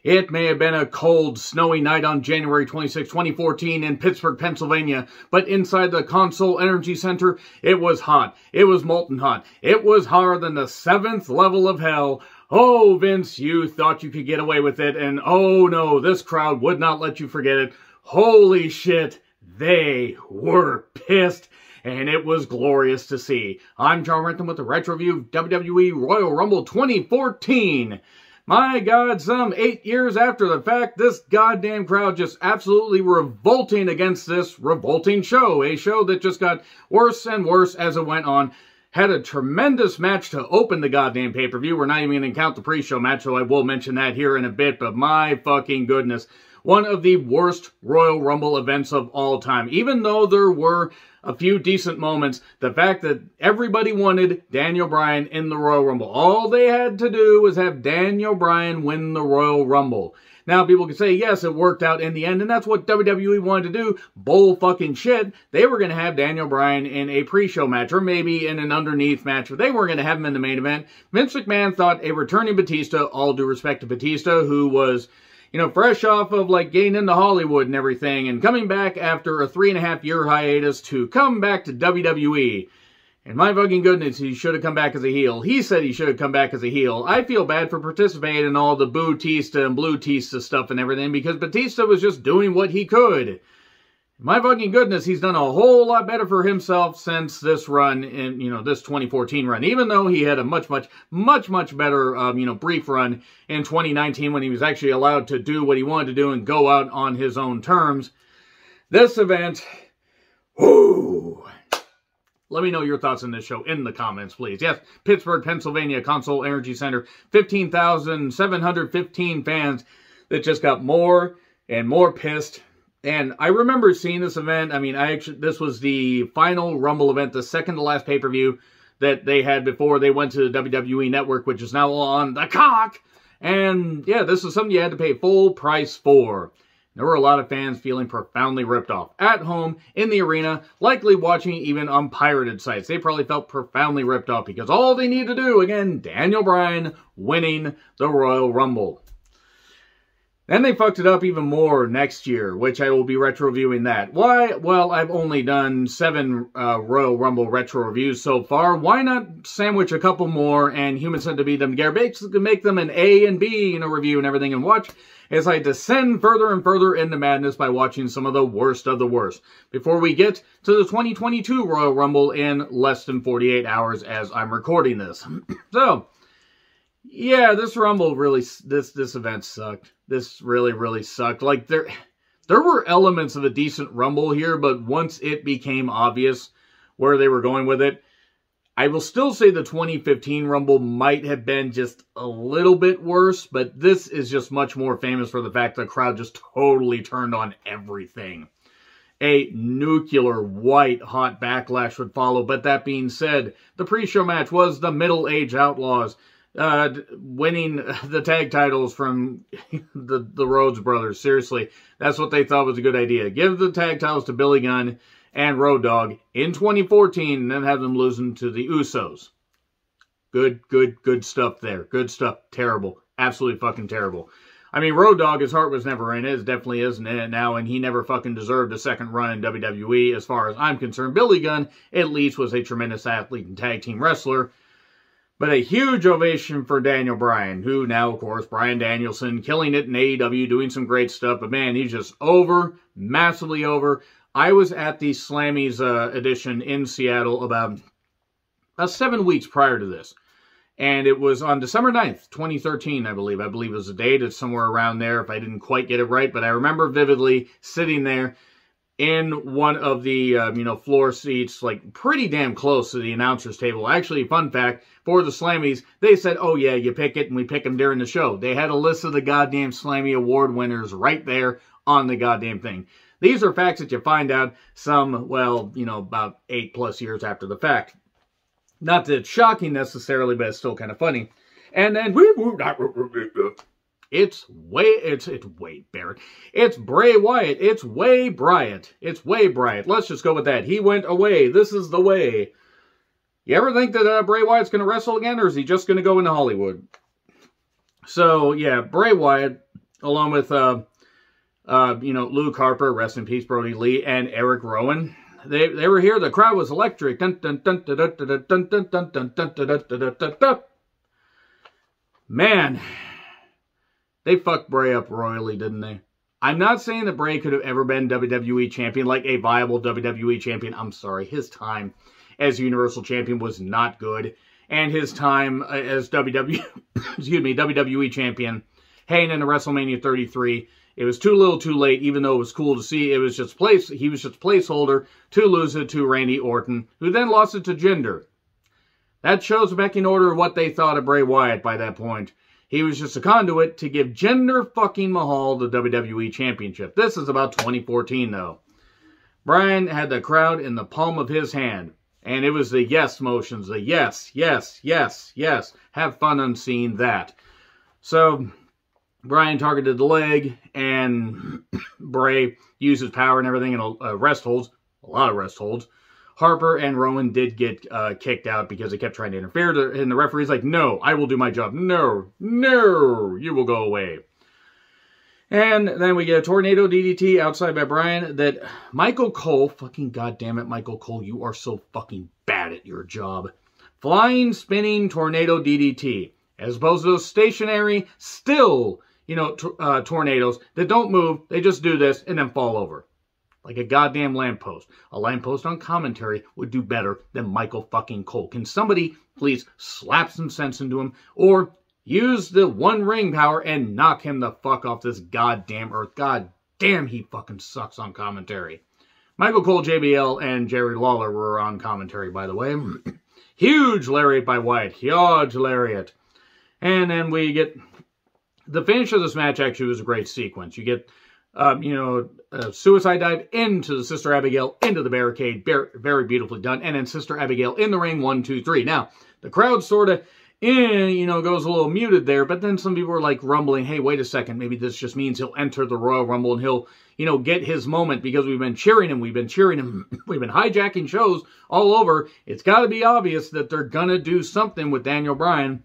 It may have been a cold, snowy night on January 26, 2014 in Pittsburgh, Pennsylvania, but inside the Console Energy Center, it was hot. It was molten hot. It was hotter than the 7th level of hell. Oh, Vince, you thought you could get away with it, and oh no, this crowd would not let you forget it. Holy shit, they were pissed, and it was glorious to see. I'm John Renton with the Retro Review of WWE Royal Rumble 2014. My God, some 8 years after the fact, this goddamn crowd just absolutely revolting against this revolting show. A show that just got worse and worse as it went on. Had a tremendous match to open the goddamn pay-per-view. We're not even going to count the pre-show match, so I will mention that here in a bit. But my fucking goodness, one of the worst Royal Rumble events of all time. Even though there were a few decent moments, the fact that everybody wanted Daniel Bryan in the Royal Rumble. All they had to do was have Daniel Bryan win the Royal Rumble. Now, people can say, yes, it worked out in the end, and that's what WWE wanted to do. Bull fucking shit. They were going to have Daniel Bryan in a pre-show match, or maybe in an underneath match, but they weren't going to have him in the main event. Vince McMahon thought a returning Batista, all due respect to Batista, who was, you know, fresh off of, like, getting into Hollywood and everything, and coming back after a 3.5-year hiatus to come back to WWE. And my fucking goodness, he should have come back as a heel. He said he should have come back as a heel. I feel bad for participating in all the Boo-tista and Blue-tista stuff and everything, because Batista was just doing what he could. My fucking goodness, he's done a whole lot better for himself since this run, in, you know, this 2014 run. Even though he had a much better, you know, brief run in 2019 when he was actually allowed to do what he wanted to do and go out on his own terms. This event, whoo! Let me know your thoughts on this show in the comments, please. Yes, Pittsburgh, Pennsylvania, Console Energy Center, 15,715 fans that just got more and more pissed. And I remember seeing this event. I mean, this was the final Rumble event, the second to last pay-per-view that they had before they went to the WWE Network, which is now on the cock. And yeah, this is something you had to pay full price for. There were a lot of fans feeling profoundly ripped off at home, in the arena, likely watching even on pirated sites. They probably felt profoundly ripped off because all they need to do, again, Daniel Bryan winning the Royal Rumble. Then they fucked it up even more next year, which I will be retro-reviewing that. Why? Well, I've only done 7 Royal Rumble retro reviews so far. Why not sandwich a couple more and human centipede them together? Basically make them an A and B, you know, review and everything, and watch as I descend further and further into madness by watching some of the worst of the worst. Before we get to the 2022 Royal Rumble in less than 48 hours as I'm recording this. So, yeah, this Rumble really, this event sucked. This really sucked. Like, there were elements of a decent Rumble here, but once it became obvious where they were going with it, I will still say the 2015 Rumble might have been just a little bit worse, but this is just much more famous for the fact the crowd just totally turned on everything. A nuclear white-hot backlash would follow, but that being said, the pre-show match was the Middle Age Outlaws, winning the tag titles from the Rhodes brothers. Seriously, that's what they thought was a good idea. Give the tag titles to Billy Gunn and Road Dogg in 2014, and then have them losing to the Usos. Good stuff there. Good stuff. Terrible. Absolutely fucking terrible. I mean, Road Dogg, his heart was never in it. It definitely isn't in it now, and he never fucking deserved a second run in WWE as far as I'm concerned. Billy Gunn, at least, was a tremendous athlete and tag team wrestler. But a huge ovation for Daniel Bryan, who now, of course, Bryan Danielson, killing it in AEW, doing some great stuff. But man, he's just over, massively over. I was at the Slammy's edition in Seattle about 7 weeks prior to this. And it was on December 9th, 2013, I believe. I believe it was the date. It's somewhere around there if I didn't quite get it right. But I remember vividly sitting there in one of the, you know, floor seats, like pretty damn close to the announcer's table. Actually, fun fact, for the Slammies, they said, oh yeah, you pick it, and we pick them during the show. They had a list of the goddamn Slammy Award winners right there on the goddamn thing. These are facts that you find out some, well, you know, about 8+ years after the fact. Not that it's shocking necessarily, but it's still kind of funny. And then, it's Wade Barrett. It's Bray Wyatt. It's Way Bryant. It's Way Bryant. Let's just go with that. He went away. This is the way. You ever think that Bray Wyatt's going to wrestle again, or is he just going to go into Hollywood? So, yeah, Bray Wyatt, along with, Luke Harper, rest in peace, Brody Lee, and Eric Rowan. They were here. The crowd was electric. Man, they fucked Bray up royally, didn't they? I'm not saying that Bray could have ever been WWE champion, like a viable WWE champion. I'm sorry. His time as Universal Champion was not good. And his time as WWE champion, hanging in WrestleMania 33, it was too little too late, even though it was cool to see. He was just placeholder to lose it to Randy Orton, who then lost it to Jinder. That shows the pecking order of what they thought of Bray Wyatt by that point. He was just a conduit to give Jinder fucking Mahal the WWE Championship. This is about 2014, though. Bryan had the crowd in the palm of his hand. And it was the yes motions, the yes, yes, yes, yes. Have fun on seeing that. So, Bryan targeted the leg, and Bray used his power and everything, and rest holds, a lot of rest holds. Harper and Rowan did get kicked out because they kept trying to interfere, and the referee's like, no, I will do my job. No, no, you will go away. And then we get a tornado DDT outside by Bryan that Michael Cole, fucking goddamn it, Michael Cole, you are so fucking bad at your job. Flying, spinning tornado DDT. As opposed to those stationary, still, tornadoes that don't move, they just do this and then fall over. Like a goddamn lamppost. A lamppost on commentary would do better than Michael fucking Cole. Can somebody please slap some sense into him? Or use the one ring power and knock him the fuck off this goddamn earth. God damn, he fucking sucks on commentary. Michael Cole, JBL, and Jerry Lawler were on commentary, by the way. Huge lariat by Wyatt. Huge lariat. And then we get... The finish of this match actually was a great sequence. You get, a suicide dive into the Sister Abigail, into the barricade. Very beautifully done. And then Sister Abigail in the ring. 1, 2, 3. Now, the crowd sort of... goes a little muted there, but then some people were like rumbling, hey, wait a second, maybe this just means he'll enter the Royal Rumble and he'll, get his moment because we've been cheering him, we've been hijacking shows all over. It's got to be obvious that they're going to do something with Daniel Bryan.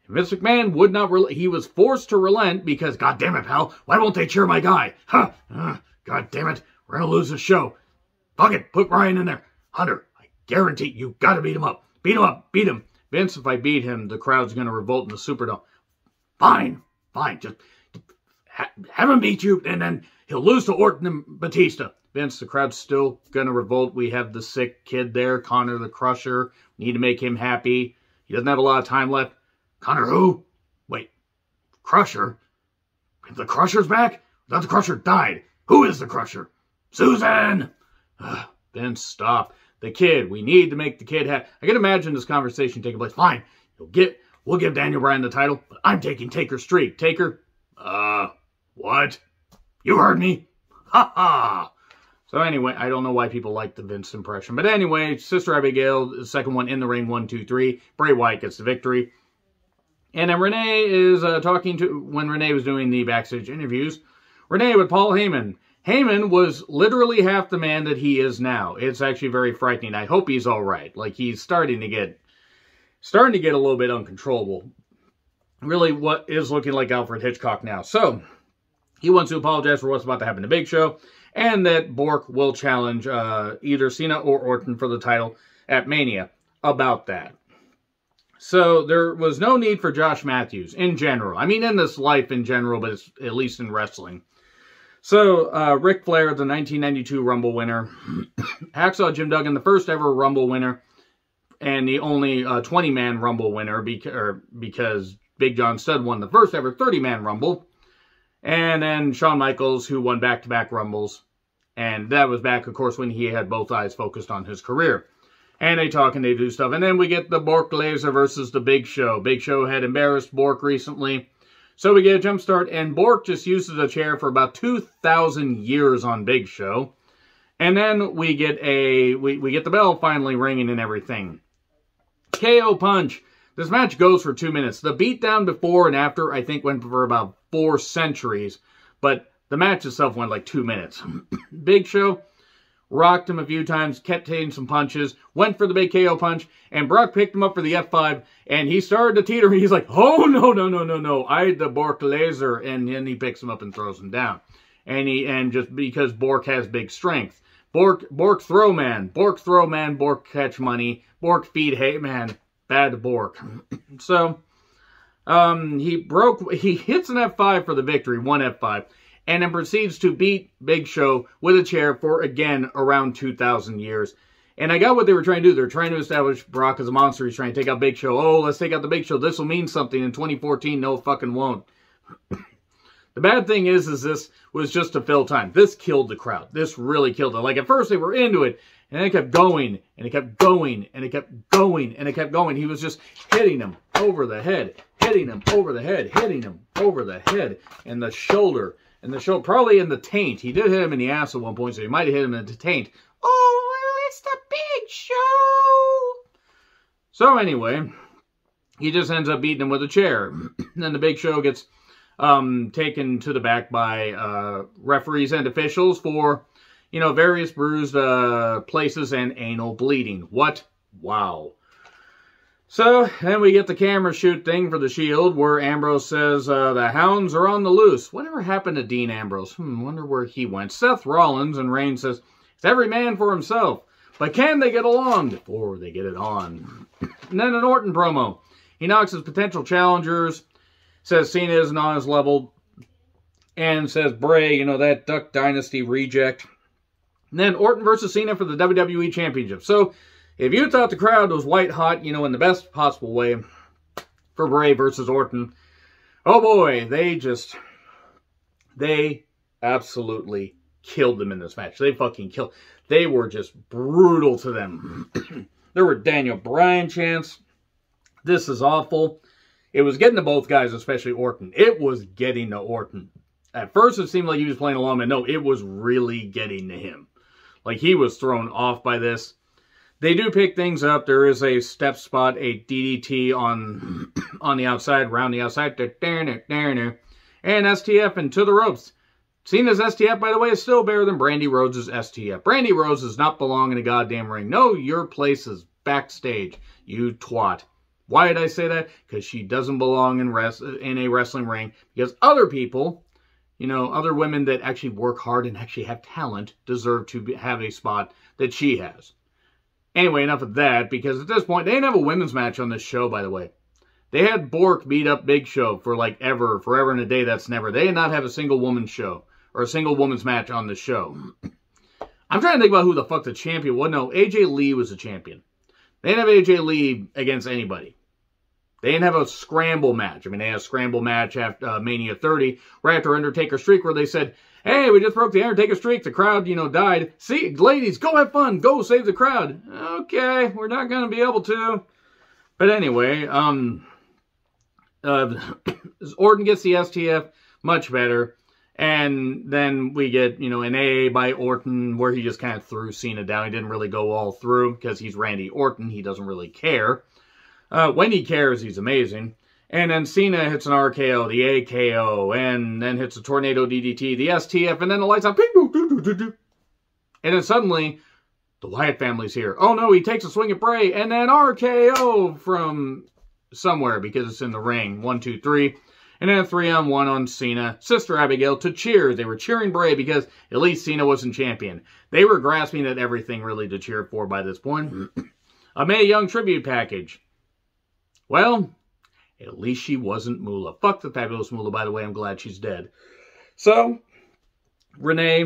Vince McMahon would not, he was forced to relent because, God damn it, pal, why won't they cheer my guy? Huh, God damn it, we're going to lose the show. Fuck it, put Bryan in there. Hunter, I guarantee you got to beat him up. Beat him up, beat him. Vince, if I beat him, the crowd's going to revolt in the Superdome. Fine. Just have him beat you, and then he'll lose to Orton and Batista. Vince, the crowd's still going to revolt. We have the sick kid there, Connor the Crusher. We need to make him happy. He doesn't have a lot of time left. Connor who? Wait, Crusher? The Crusher's back? I thought the Crusher died. Who is the Crusher? Susan! Vince, stop. The kid. We need to make the kid happy. I can imagine this conversation taking place. Fine. We'll give Daniel Bryan the title, but I'm taking Taker's streak. Taker? What? You heard me. Ha ha. So anyway, I don't know why people like the Vince impression. But anyway, Sister Abigail, the second one in the ring, 1, 2, 3. Bray Wyatt gets the victory. And then Renee is when Renee was doing the backstage interviews, Renee with Paul Heyman. Heyman was literally half the man that he is now. It's actually very frightening. I hope he's all right. Like, he's starting to get a little bit uncontrollable. Really, what is looking like Alfred Hitchcock now. So, he wants to apologize for what's about to happen to Big Show, and that Bork will challenge either Cena or Orton for the title at Mania about that. So, there was no need for Josh Matthews in general. I mean, in this life in general, but it's, at least in wrestling. So, Ric Flair, the 1992 Rumble winner. Hacksaw Jim Duggan, the first ever Rumble winner. And the only 20-man Rumble winner because Big John Studd won the first ever 30-man Rumble. And then Shawn Michaels, who won back-to-back Rumbles. And that was back, of course, when he had both eyes focused on his career. And they talk and they do stuff. And then we get the Bork Laser versus the Big Show. Big Show had embarrassed Bork recently. So we get a jump start, and Bork just uses a chair for about 2,000 years on Big Show. And then we get we get the bell finally ringing and everything. KO punch. This match goes for 2 minutes. The beatdown before and after, I think, went for about 4 centuries. But the match itself went like 2 minutes. Big Show rocked him a few times, kept taking some punches, went for the big KO punch, and Brock picked him up for the F5, and he started to teeter. He's like, oh, no, I had the Bork Laser, and then he picks him up and throws him down. And just because Bork has big strength. Bork throw man, Bork catch money, Bork feed hey man, bad Bork. So, he hits an F5 for the victory, one F5, and then proceeds to beat Big Show with a chair for, again, around 2,000 years. And I got what they were trying to do. They're trying to establish Brock as a monster. He's trying to take out Big Show. Oh, let's take out the Big Show. This will mean something in 2014. No, it fucking won't. The bad thing is this was just to fill time. This killed the crowd. This really killed it. Like, at first they were into it, and then it kept going, and it kept going, and it kept going, and it kept going. He was just hitting him over the head, hitting him over the head, hitting him over the head, and the shoulder, probably in the taint. He did hit him in the ass at one point, so he might have hit him in the taint. Oh, well, it's the Big Show! So anyway, he just ends up beating him with a chair. And then the Big Show gets taken to the back by referees and officials for, various bruised places and anal bleeding. What? Wow. So, then we get the camera shoot thing for the Shield, where Ambrose says, the hounds are on the loose. Whatever happened to Dean Ambrose? Wonder where he went. Seth Rollins, and Reigns says, it's every man for himself. But can they get along before they get it on? And then an Orton promo. He knocks his potential challengers, says Cena isn't on his level, and says Bray, that Duck Dynasty reject. And then Orton versus Cena for the WWE Championship. So, if you thought the crowd was white hot, in the best possible way for Bray versus Orton, oh boy, they absolutely killed them in this match. They fucking killed. They were just brutal to them. There were Daniel Bryan chants. This is awful. It was getting to both guys, especially Orton. It was getting to Orton. At first, it seemed like he was playing along, but no, it was really getting to him. Like, he was thrown off by this. They do pick things up. There is a step spot, a DDT on the outside, round the outside, and STF into the ropes. Cena's STF, by the way, is still better than Brandy Rhodes' STF. Brandy Rhodes does not belong in a goddamn ring. No, your place is backstage, you twat. Why did I say that? Because she doesn't belong in a wrestling ring. Because other people, other women that actually work hard and actually have talent deserve to have a spot that she has. Anyway, enough of that, because at this point, they didn't have a women's match on this show, by the way. They had Bork beat up Big Show for like forever and a day, that's never. They did not have a single woman's show, or a single woman's match on the show. I'm trying to think about who the fuck the champion was. No, AJ Lee was the champion. They didn't have AJ Lee against anybody. They didn't have a scramble match. I mean, they had a scramble match after Mania 30, right after Undertaker's streak, where they said, hey, we just broke the Undertaker streak. The crowd, died. See, ladies, go have fun. Go save the crowd. Okay, we're not going to be able to. But anyway, Orton gets the STF, much better. And then we get, an AA by Orton, where he just kind of threw Cena down. He didn't really go all through, because he's Randy Orton. He doesn't really care. When he cares, he's amazing. And then Cena hits an RKO, the AKO, and then hits a Tornado DDT, the STF, and then the lights out. And then suddenly, the Wyatt family's here. Oh no, he takes a swing at Bray, and then RKO from somewhere, because it's in the ring. 1, 2, 3. And then a 3-on-1 on Cena. Sister Abigail to cheer. They were cheering Bray because at least Cena wasn't champion. They were grasping at everything really to cheer for by this point. A Mae Young tribute package. Well, at least she wasn't Moolah. Fuck the fabulous Moolah, by the way. I'm glad she's dead. So, Renee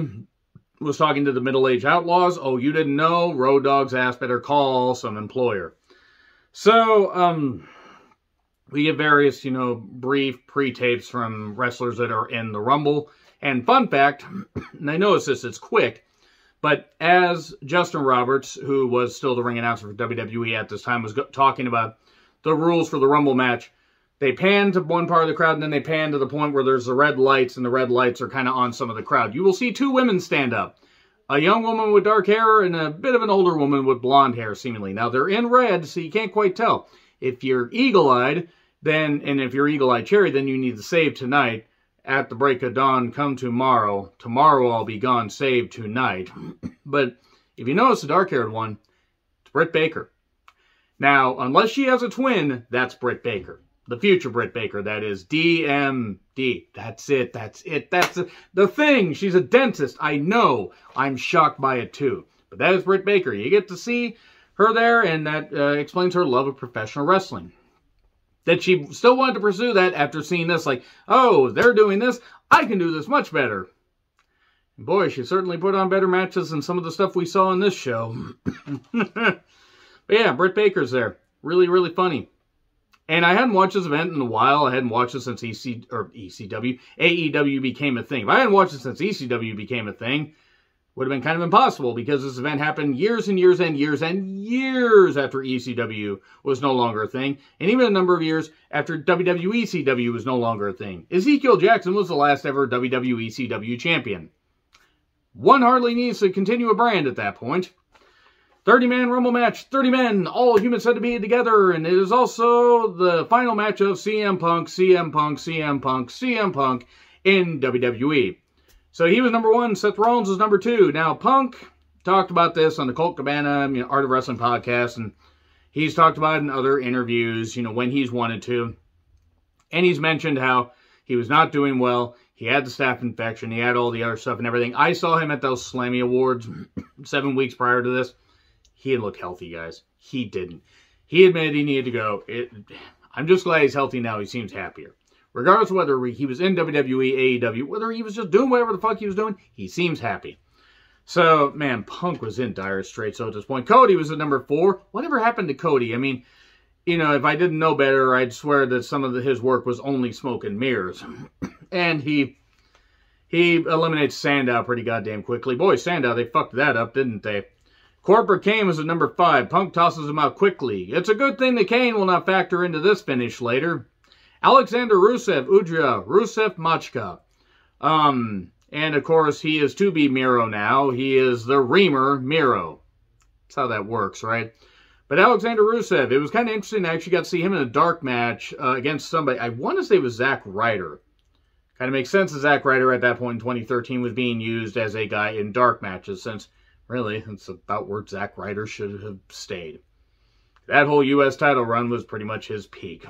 was talking to the middle-aged outlaws. Oh, you didn't know? Road Dogg's ass better call some employer. So, we get various, brief pre-tapes from wrestlers that are in the Rumble. And fun fact, and I noticed this, it's quick, but as Justin Roberts, who was still the ring announcer for WWE at this time, was talking about the rules for the Rumble match, they pan to one part of the crowd, and then they pan to the point where there's the red lights, and the red lights are kind of on some of the crowd. You will see 2 women stand up. A young woman with dark hair, and a bit of an older woman with blonde hair, seemingly. Now, they're in red, so you can't quite tell. If you're eagle-eyed, and if you're eagle-eyed cherry, then you need to save tonight. At the break of dawn, come tomorrow. Tomorrow I'll be gone, save tonight. But If you notice the dark-haired one, it's Britt Baker. Now, unless she has a twin, that's Britt Baker. The future Britt Baker, that is. DMD. That's it. That's it. That's it. The thing. She's a dentist. I know. I'm shocked by it, too. But that is Britt Baker. You get to see her there, and that explains her love of professional wrestling. That she still wanted to pursue that after seeing this, like, oh, they're doing this, I can do this much better. And boy, she certainly put on better matches than some of the stuff we saw in this show. But yeah, Britt Baker's there. Really, really funny. And I hadn't watched this event in a while. I hadn't watched it since AEW became a thing. If I hadn't watched it since ECW became a thing, would have been kind of impossible because this event happened years and years and years and years after ECW was no longer a thing, and even a number of years after WWECW was no longer a thing. Ezekiel Jackson was the last ever WWECW champion. One hardly needs to continue a brand at that point. 30-man Rumble match, 30 men, all humans said to be together, and it is also the final match of CM Punk, CM Punk, CM Punk, CM Punk in WWE. So he was number 1, Seth Rollins was number 2. Now, Punk talked about this on the Colt Cabana, Art of Wrestling podcast, and he's talked about it in other interviews, when he's wanted to. And he's mentioned how he was not doing well. He had the staph infection. He had all the other stuff and everything. I saw him at those Slammy Awards 7 weeks prior to this. He didn't look healthy, guys. He didn't. He admitted he needed to go. I'm just glad he's healthy now. He seems happier. Regardless of whether he was in WWE, AEW, whether he was just doing whatever the fuck he was doing, he seems happy. So, man, Punk was in dire straits at this point. Cody was at number 4. Whatever happened to Cody? I mean, if I didn't know better, I'd swear that some of his work was only smoke and mirrors. And he eliminates Sandow pretty goddamn quickly. Boy, Sandow, they fucked that up, didn't they? Corporate Kane was at number 5. Punk tosses him out quickly. It's a good thing that Kane will not factor into this finish later. Alexander Rusev, Udra, Rusev Machka. And of course, he is to be Miro now. He is the Reamer Miro. That's how that works, right? But Alexander Rusev, it was kind of interesting. I actually got to see him in a dark match against somebody. I want to say it was Zack Ryder. Kind of makes sense that Zack Ryder at that point in 2013 was being used as a guy in dark matches, since really, it's about where Zack Ryder should have stayed. That whole U.S. title run was pretty much his peak.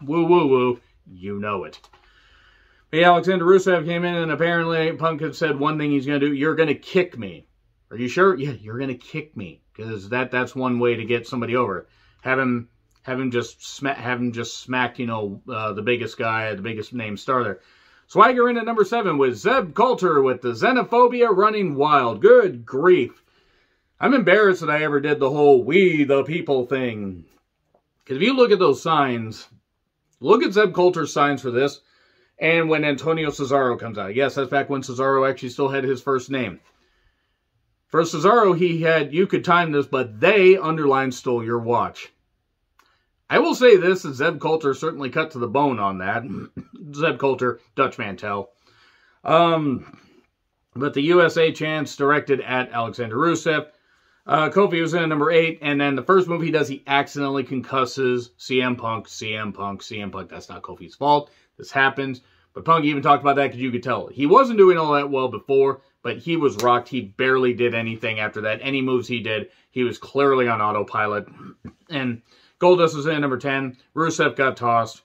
Woo, woo, woo. You know it. Hey, Alexander Rusev came in, and apparently Punk had said one thing he's going to do. You're going to kick me. Are you sure? Yeah, you're going to kick me. Because that's one way to get somebody over. Have him just smack, the biggest guy, the biggest name star there. Swagger in at number 7 with Zeb Coulter with the xenophobia running wild. Good grief. I'm embarrassed that I ever did the whole we the people thing. Because if you look at those signs, look at Zeb Coulter's signs for this, and when Antonio Cesaro comes out. Yes, that's back when Cesaro actually still had his first name. For Cesaro, he had, you could time this, but they, underlined, stole your watch. I will say this, that Zeb Coulter certainly cut to the bone on that. Zeb Coulter, Dutch Mantel. But the USA chants directed at Alexander Rusev. Kofi was in at number 8, and then the first move he does, he accidentally concusses CM Punk, CM Punk, CM Punk. That's not Kofi's fault. This happens. But Punk even talked about that because you could tell. He wasn't doing all that well before, but he was rocked. He barely did anything after that. Any moves he did, he was clearly on autopilot. And Goldust was in at number 10. Rusev got tossed,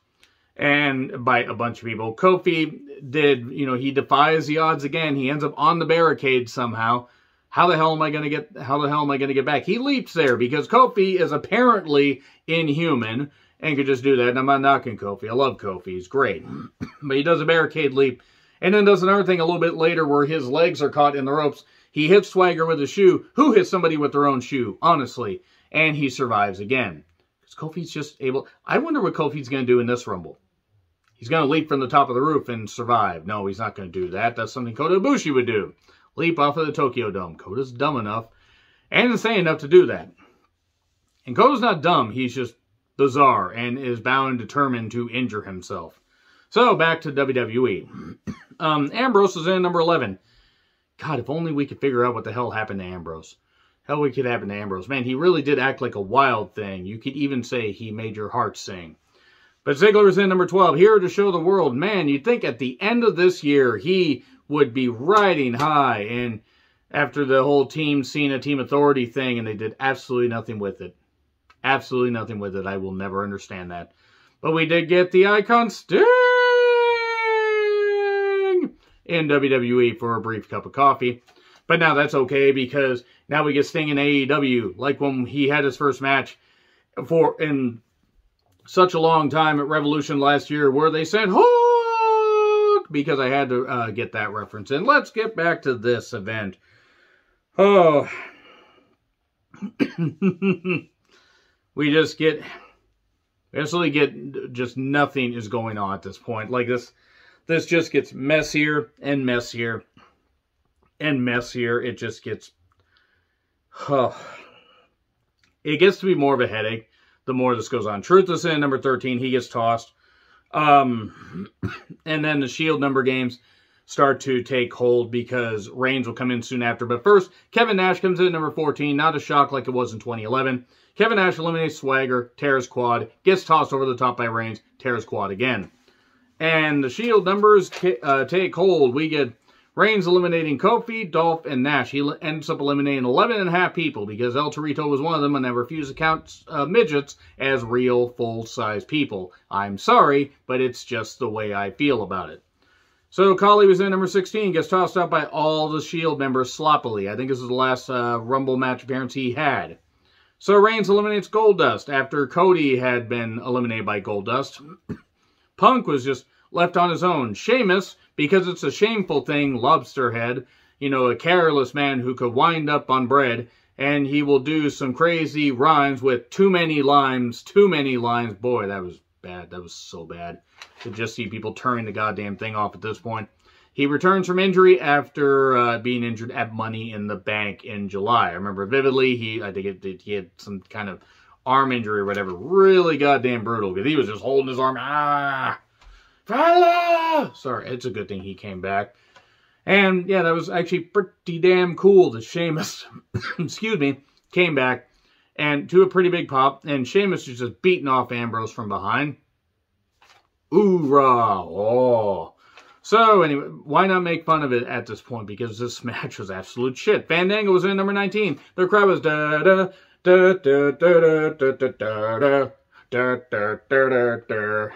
and by a bunch of people. Kofi did, he defies the odds again. He ends up on the barricade somehow. How the hell am I going to get back? He leaps there because Kofi is apparently inhuman and could just do that. And I'm not knocking Kofi. I love Kofi. He's great. But he does a barricade leap and then does another thing a little bit later where his legs are caught in the ropes. He hits Swagger with a shoe. Who hits somebody with their own shoe? Honestly. And he survives again. Because Kofi's just able... I wonder what Kofi's going to do in this Rumble. He's going to leap from the top of the roof and survive. No, he's not going to do that. That's something Kota Ibushi would do. Leap off of the Tokyo Dome. Kota's dumb enough and insane enough to do that. And Kota's not dumb. He's just bizarre and is bound and determined to injure himself. So, back to WWE. Ambrose is in at number 11. God, if only we could figure out what the hell happened to Ambrose. Hell, what could happen to Ambrose. Man, he really did act like a wild thing. You could even say he made your heart sing. But Ziggler is in number 12. Here to show the world. Man, you'd think at the end of this year, he would be riding high. And after the whole Team Cena, Team Authority thing, and they did absolutely nothing with it. Absolutely nothing with it. I will never understand that. But we did get the Icon Sting in WWE for a brief cup of coffee. But now that's okay, because now we get Sting in AEW, like when he had his first match in such a long time at Revolution last year, where they said, Hook! Because I had to get that reference in. Let's get back to this event. Oh. We just nothing is going on at this point. Like this just gets messier and messier and messier. It just gets, it gets to be more of a headache the more this goes on. Truth is in number 13, he gets tossed. And then the Shield number games start to take hold, because Reigns will come in soon after. But first, Kevin Nash comes in at number 14. Not a shock like it was in 2011. Kevin Nash eliminates Swagger, tears quad, gets tossed over the top by Reigns, tears quad again. And the Shield numbers take hold. We get Reigns eliminating Kofi, Dolph, and Nash. He ends up eliminating 11.5 people, because El Torito was one of them, and I refuse to count midgets as real full-size people. I'm sorry, but it's just the way I feel about it. So Khali was in number 16, gets tossed out by all the Shield members sloppily. I think this is the last Rumble match appearance he had. So Reigns eliminates Goldust after Cody had been eliminated by Goldust. Punk was just left on his own. Sheamus, because it's a shameful thing, lobster head, you know, a careless man who could wind up on bread, and he will do some crazy rhymes with too many lines. Boy, that was bad. That was so bad to just see people turning the goddamn thing off at this point. He returns from injury after being injured at Money in the Bank in July. I remember vividly, he had some kind of arm injury or whatever. Really goddamn brutal, because he was just holding his arm. Fella! Sorry, it's a good thing he came back. And yeah, that was actually pretty damn cool that Sheamus, excuse me, came back and to a pretty big pop. And Sheamus was just beating off Ambrose from behind. Oorah! Oh. So, anyway, why not make fun of it at this point? Because this match was absolute shit. Fandango was in number 19. The crowd was da-da, da-da-da-da-da-da-da-da, da-da-da-da-da.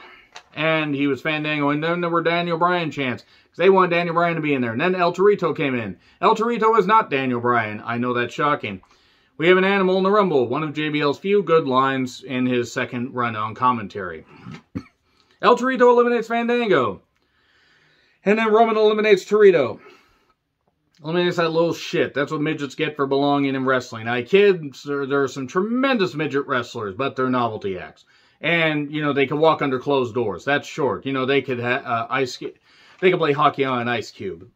And he was Fandango, and then there were Daniel Bryan chants, because they wanted Daniel Bryan to be in there. And then El Torito came in. El Torito is not Daniel Bryan. I know that's shocking. We have an animal in the Rumble, one of JBL's few good lines in his second run on commentary. El Torito eliminates Fandango. And then Roman eliminates Torito. Eliminates that little shit. That's what midgets get for belonging in wrestling. I kid, there are some tremendous midget wrestlers, but they're novelty acts. And, you know, they can walk under closed doors. That's short. You know, they could they could play hockey on an ice cube.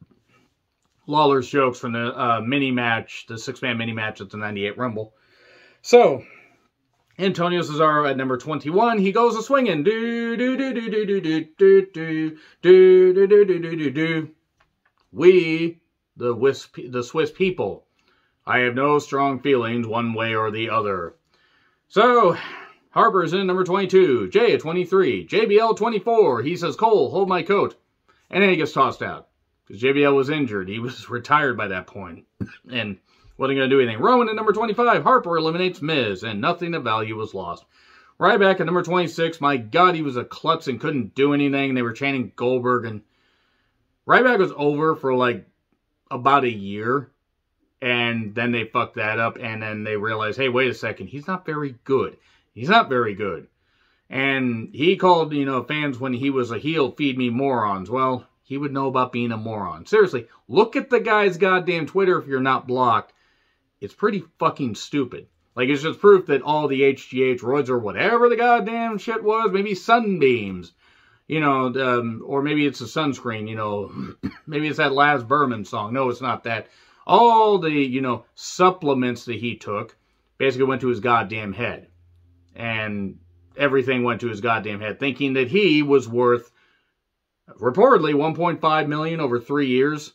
Lawler's jokes from the mini match, the 6-man mini match at the 98 Rumble. So, Antonio Cesaro at number 21. He goes a-swinging. We, the Swiss people, I have no strong feelings one way or the other. So, Harper's in number 22. Jay at 23. JBL 24. He says, Cole, hold my coat. And then he gets tossed out. Because JBL was injured. He was retired by that point. And wasn't going to do anything. Rowan at number 25. Harper eliminates Miz. And nothing of value was lost. Ryback at number 26. My God, he was a klutz and couldn't do anything. They were chanting Goldberg. And Ryback was over for like about a year. And then they fucked that up. And then they realized, hey, wait a second. He's not very good. He's not very good. And he called, you know, fans when he was a heel, feed me morons. Well, he would know about being a moron. Seriously, look at the guy's goddamn Twitter if you're not blocked. It's pretty fucking stupid. Like, it's just proof that all the HGH roids or whatever the goddamn shit was, maybe sunbeams, you know, or maybe it's a sunscreen, you know, maybe it's that Laz Berman song. No, it's not that. All the, you know, supplements that he took basically went to his goddamn head. And everything went to his goddamn head, thinking that he was worth, reportedly, $1.5 million over 3 years.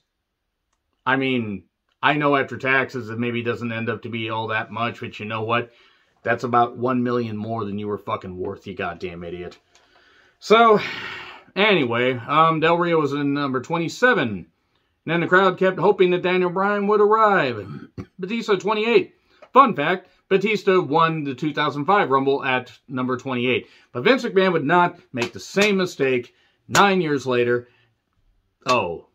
I mean, I know after taxes it maybe doesn't end up to be all that much, but you know what? That's about $1 million more than you were fucking worth, you goddamn idiot. So, anyway, Del Rio was in number 27. And then the crowd kept hoping that Daniel Bryan would arrive. Batista 28. Fun fact, Batista won the 2005 Rumble at number 28. But Vince McMahon would not make the same mistake 9 years later. Oh,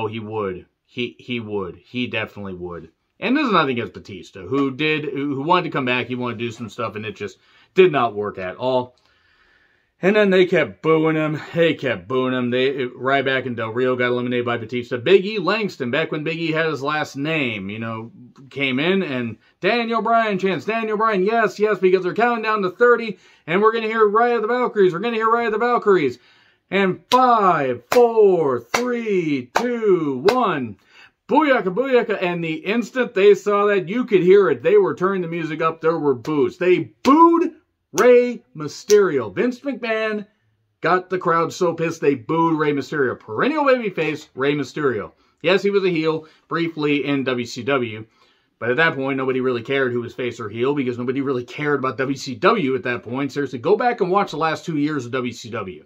he would. He would. He definitely would. And this is nothing against Batista, who wanted to come back. He wanted to do some stuff, and it just did not work at all. And then they kept booing him. Ryback and Del Rio got eliminated by Batista. Big E Langston, back when Big E had his last name, came in and Daniel Bryan chants, Daniel Bryan, yes, because they're counting down to 30, and we're going to hear Ride of the Valkyries. And 5, 4, 3, 2, 1. Booyaka, booyaka. And the instant they saw that, you could hear it. They were turning the music up. There were boos. They booed Rey Mysterio. Vince McMahon got the crowd so pissed they booed Rey Mysterio. Perennial babyface Rey Mysterio. Yes, he was a heel briefly in WCW. But at that point, nobody really cared who was face or heel because nobody really cared about WCW at that point. Seriously, go back and watch the last 2 years of WCW.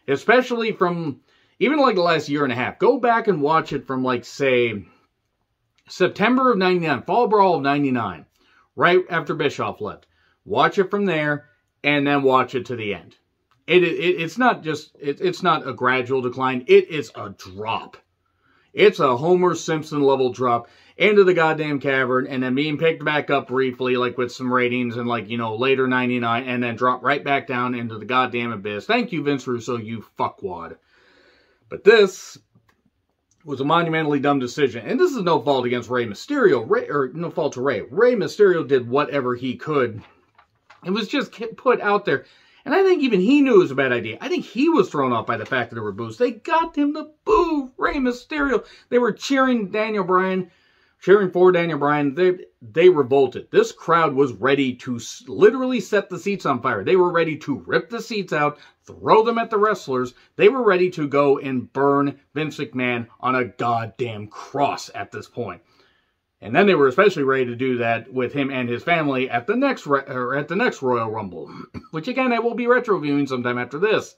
Especially from, even like the last year and a half. Go back and watch it from like, say, September of 99, Fall Brawl of 99. Right after Bischoff left. Watch it from there, and then watch it to the end. It's not a gradual decline. It is a drop. It's a Homer Simpson level drop into the goddamn cavern, and then being picked back up briefly, like with some ratings, and like, later 99, and then drop right back down into the goddamn abyss. Thank you, Vince Russo, you fuckwad. But this was a monumentally dumb decision. And this is no fault against Rey Mysterio, no fault to Rey. Rey Mysterio did whatever he could. It was just put out there. And I think even he knew it was a bad idea. I think he was thrown off by the fact that there were boos. They got him to boo Rey Mysterio. They were cheering Daniel Bryan, cheering for Daniel Bryan. They revolted. This crowd was ready to literally set the seats on fire. They were ready to rip the seats out, throw them at the wrestlers. They were ready to go and burn Vince McMahon on a goddamn cross at this point. And then they were especially ready to do that with him and his family at the next Royal Rumble, which again I will be retro viewing sometime after this.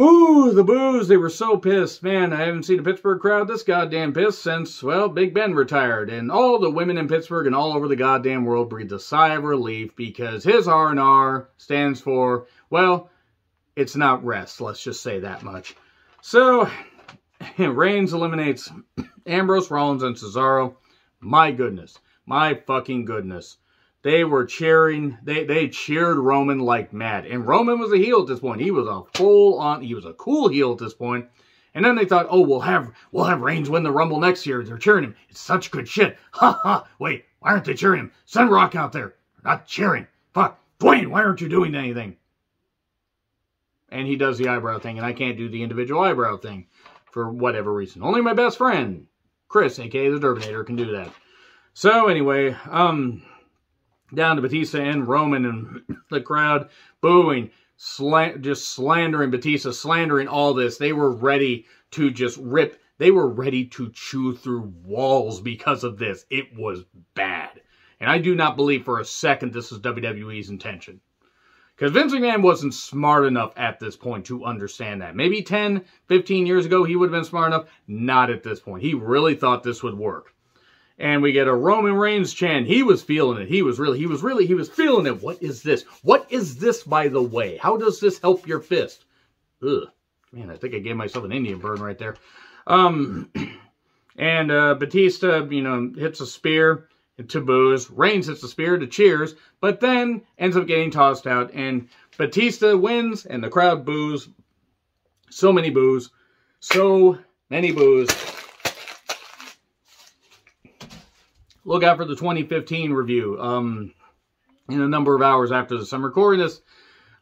Ooh, the boos, they were so pissed. Man, I haven't seen a Pittsburgh crowd this goddamn pissed since, well, Big Ben retired. And all the women in Pittsburgh and all over the goddamn world breathed a sigh of relief because his R&R stands for, well, it's not rest. Let's just say that much. So, Reigns eliminates Ambrose, Rollins, and Cesaro. My goodness. My fucking goodness. They were cheering. They cheered Roman like mad. And Roman was a heel at this point. He was a he was a cool heel at this point. And then they thought, oh, we'll have Reigns win the Rumble next year. They're cheering him. It's such good shit. Ha ha. Wait, why aren't they cheering him? Send Rock out there. They're not cheering. Fuck. Dwayne, why aren't you doing anything? And he does the eyebrow thing, and I can't do the individual eyebrow thing for whatever reason. Only my best friend, Chris, a.k.a. the Derminator, can do that. So anyway, down to Batista and Roman and the crowd booing, just slandering Batista, slandering all this. They were ready to just rip. They were ready to chew through walls because of this. It was bad. And I do not believe for a second this is WWE's intention. Because Vince McMahon wasn't smart enough at this point to understand that. Maybe 10, 15 years ago he would have been smart enough. Not at this point. He really thought this would work. And we get a Roman Reigns chant. He was feeling it. He was feeling it. What is this? What is this, by the way? How does this help your fist? Ugh. Man, I think I gave myself an Indian burn right there. And Batista, hits a spear to boos. Reigns hits the spear to cheers, but then ends up getting tossed out, and Batista wins, and the crowd boos. So many boos. So many boos. Look out for the 2015 review in a number of hours after this. I'm recording this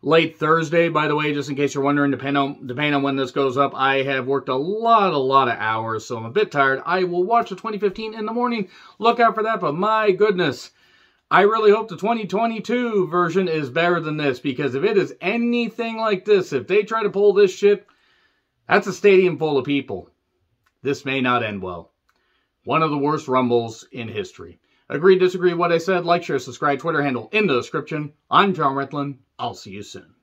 late Thursday, by the way, just in case you're wondering, depending on when this goes up. I have worked a lot of hours, so I'm a bit tired. I will watch the 2015 in the morning. Look out for that, but my goodness, I really hope the 2022 version is better than this, because if it is anything like this, if they try to pull this shit, that's a stadium full of people. This may not end well. One of the worst Rumbles in history. Agree, disagree with what I said? Like, share, subscribe, Twitter handle in the description. I'm John Retlin. I'll see you soon.